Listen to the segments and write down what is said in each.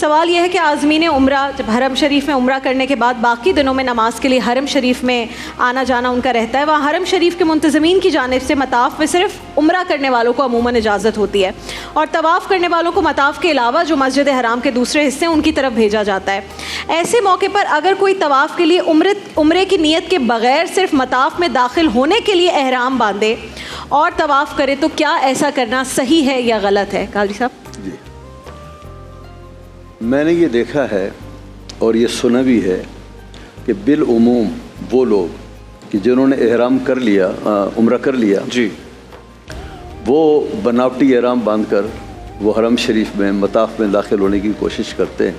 سوال یہ ہے کہ عازمین عمرہ جب حرم شریف میں عمرہ کرنے کے بعد باقی دنوں میں نماز کے لیے حرم شریف میں آنا جانا ان کا رہتا ہے، وہاں حرم شریف کے منتظمین کی جانب سے مطاف میں صرف عمرہ کرنے والوں کو عموماً اجازت ہوتی ہے، اور طواف کرنے والوں کو مطاف کے علاوہ جو مسجد حرام کے دوسرے حصے ہیں ان کی طرف بھیجا جاتا ہے۔ ایسے موقع پر اگر کوئی طواف کے لیے عمرے کی نیت کے بغیر صرف مطاف میں داخل ہونے کے لیے احرام باندھے اور طواف کرے تو کیا ایسا کرنا صحیح ہے یا غلط ہے؟ قاضی صاحب جی، میں نے یہ دیکھا ہے اور یہ سنا بھی ہے کہ بالعموم وہ لوگ کہ جنہوں نے احرام کر لیا، عمرہ کر لیا، جی، وہ بناوٹی احرام باندھ کر وہ حرم شریف میں مطاف میں داخل ہونے کی کوشش کرتے ہیں۔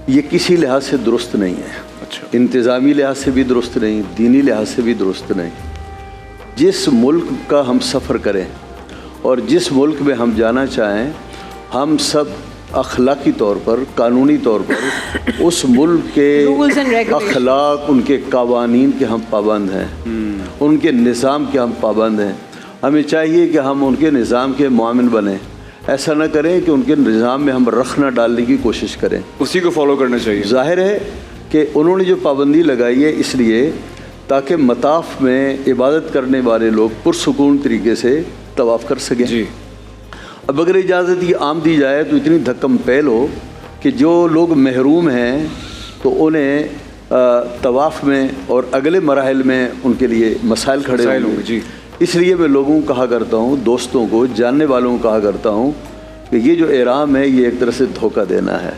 یہ کسی لحاظ سے درست نہیں ہے، اچھا، انتظامی لحاظ سے بھی درست نہیں، دینی لحاظ سے بھی درست نہیں۔ جس ملک کا ہم سفر کریں اور جس ملک میں ہم جانا چاہیں، ہم سب اخلاقی طور پر، قانونی طور پر اس ملک کے اخلاق، ان کے قوانین کے ہم پابند ہیں، ان کے نظام کے ہم پابند ہیں۔ ہمیں چاہیے کہ ہم ان کے نظام کے معاون بنیں، ایسا نہ کریں کہ ان کے نظام میں ہم رخ نہ ڈالنے کی کوشش کریں، اسی کو فالو کرنا چاہیے۔ ظاہر ہے کہ انہوں نے جو پابندی لگائی ہے اس لیے تاکہ مطاف میں عبادت کرنے والے لوگ پرسکون طریقے سے طواف کر سکیں۔ جی، اب اگر اجازت یہ عام دی جائے تو اتنی دھکم پہل ہو کہ جو لوگ محروم ہیں تو انہیں طواف میں اور اگلے مراحل میں ان کے لیے مسائل کھڑے ہوں گے۔ جی، اس لیے میں لوگوں کو کہا کرتا ہوں، دوستوں کو، جاننے والوں کو کہا کرتا ہوں کہ یہ جو احرام ہے یہ ایک طرح سے دھوکہ دینا ہے۔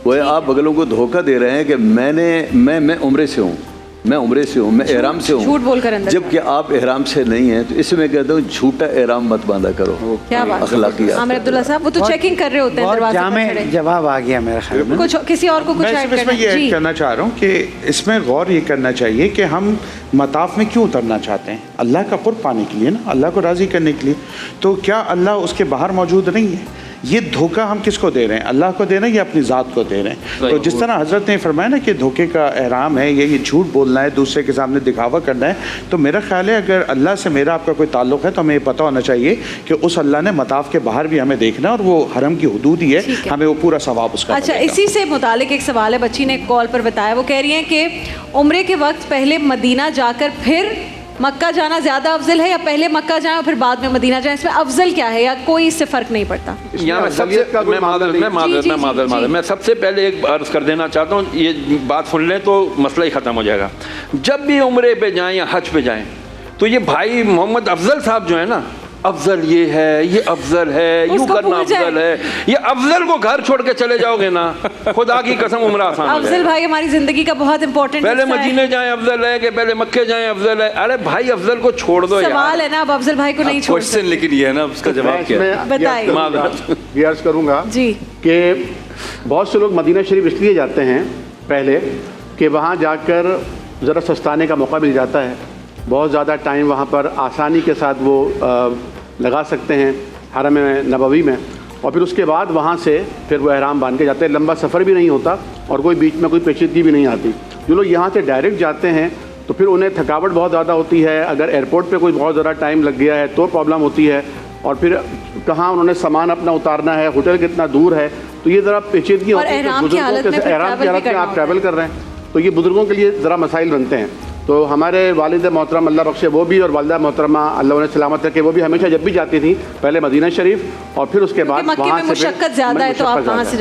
وہ آپ اگلوں کو دھوکہ دے رہے ہیں کہ میں عمرے سے ہوں، میں عمرے سے ہوں، میں احرام سے ہوں، جھوٹ بول کر اندر، جبکہ آپ احرام سے نہیں ہیں۔ تو اس میں کہتا ہوں جھوٹا احرام مت باندھا کرو، کیا بات ہے اخلاقیات۔ عامر عبداللہ صاحب وہ تو چیکنگ کر رہے ہوتے ہیں دروازے پر کھڑے۔ جواب آ گیا میرا خیال میں۔ کچھ کسی اور کو کچھ ایڈ میں اس میں یہ ایڈ کرنا چاہ رہا ہوں کہ اس میں غور یہ کرنا چاہیے کہ ہم مطاف میں کیوں اترنا چاہتے ہیں؟ اللہ کا قرب پانے کے لیے نا، اللہ کو راضی کرنے کے لیے۔ تو کیا اللہ اس کے باہر موجود نہیں ہے؟ یہ دھوکہ ہم کس کو دے رہے ہیں؟ اللہ کو دے رہے ہیں یا اپنی ذات کو دے رہے ہیں؟ تو جس طرح حضرت نے فرمایا نا کہ دھوکے کا احرام ہے، یہ جھوٹ بولنا ہے، دوسرے کے سامنے دکھاوا کرنا ہے، تو میرا خیال ہے اگر اللہ سے میرا آپ کا کوئی تعلق ہے تو ہمیں یہ پتہ ہونا چاہیے کہ اس اللہ نے مطاف کے باہر بھی ہمیں دیکھنا ہے، اور وہ حرم کی حدود ہی ہے، ہمیں وہ پورا ثواب اس کا۔ اچھا، اسی سے متعلق ایک سوال ہے، بچی نے ایک کال پر بتایا، وہ کہہ رہی ہیں کہ عمرے کے وقت پہلے مدینہ جا کر پھر مکہ جانا زیادہ افضل ہے یا پہلے مکہ جائیں اور پھر بعد میں مدینہ جائیں؟ اس میں افضل کیا ہے یا کوئی اس سے فرق نہیں پڑتا؟ میں سب سے پہلے ایک عرض کر دینا چاہتا ہوں، یہ بات سن لیں تو مسئلہ ہی ختم ہو جائے گا۔ جب بھی عمرے پہ جائیں یا حج پہ جائیں تو یہ بھائی محمد افضل صاحب جو ہے نا، افضل یہ ہے، یہ افضل ہے، یوں کرنا افضل ہے، یہ افضل کو گھر چھوڑ کے چلے جاؤ گے نا، خدا کی قسم عمرہ آسان ہو جائے گا۔ افضل بھائی ہماری زندگی کا بہت امپورٹنٹ پہلے مدینے جائیں افضل ہے کہ پہلے مکے جائیں افضل ہے؟ ارے بھائی افضل کو چھوڑ دو یار، سوال ہے نا، اب افضل بھائی کو نہیں چھوڑ سکتے۔ لیکن یہ ہے نا، اس کا جواب کیا ہے؟ بتائیے۔ یہ عرض کروں گا جی کہ بہت سے لوگ مدینہ شریف اس لیے جاتے ہیں پہلے کہ وہاں جا کر ذرا سستانے کا موقع مل جاتا ہے، بہت زیادہ ٹائم وہاں پر آسانی کے ساتھ وہ لگا سکتے ہیں حرم نبوی میں، اور پھر اس کے بعد وہاں سے پھر وہ احرام باندھ کے جاتے ہیں۔ لمبا سفر بھی نہیں ہوتا اور کوئی بیچ میں کوئی پیچیدگی بھی نہیں آتی۔ جو لوگ یہاں سے ڈائریکٹ جاتے ہیں تو پھر انہیں تھکاوٹ بہت زیادہ ہوتی ہے، اگر ایئرپورٹ پہ کوئی بہت زیادہ ٹائم لگ گیا ہے تو پرابلم ہوتی ہے، اور پھر کہاں انہوں نے سامان اپنا اتارنا ہے، ہوٹل کتنا دور ہے، تو یہ ذرا پیچیدگی ہوتی ہے۔ احرام کی حالت میں آپ ٹریول کر رہے ہیں تو یہ بزرگوں کے لیے ذرا مسائل بنتے ہیں۔ تو ہمارے والد محترم اللہ بخشے وہ بھی، اور والدہ محترمہ اللہ انہیں سلامت رکھے، وہ بھی ہمیشہ جب بھی جاتی تھی پہلے مدینہ شریف اور پھر اس کے بعد مکے میں مشقت زیادہ ہے تو آپ وہاں سے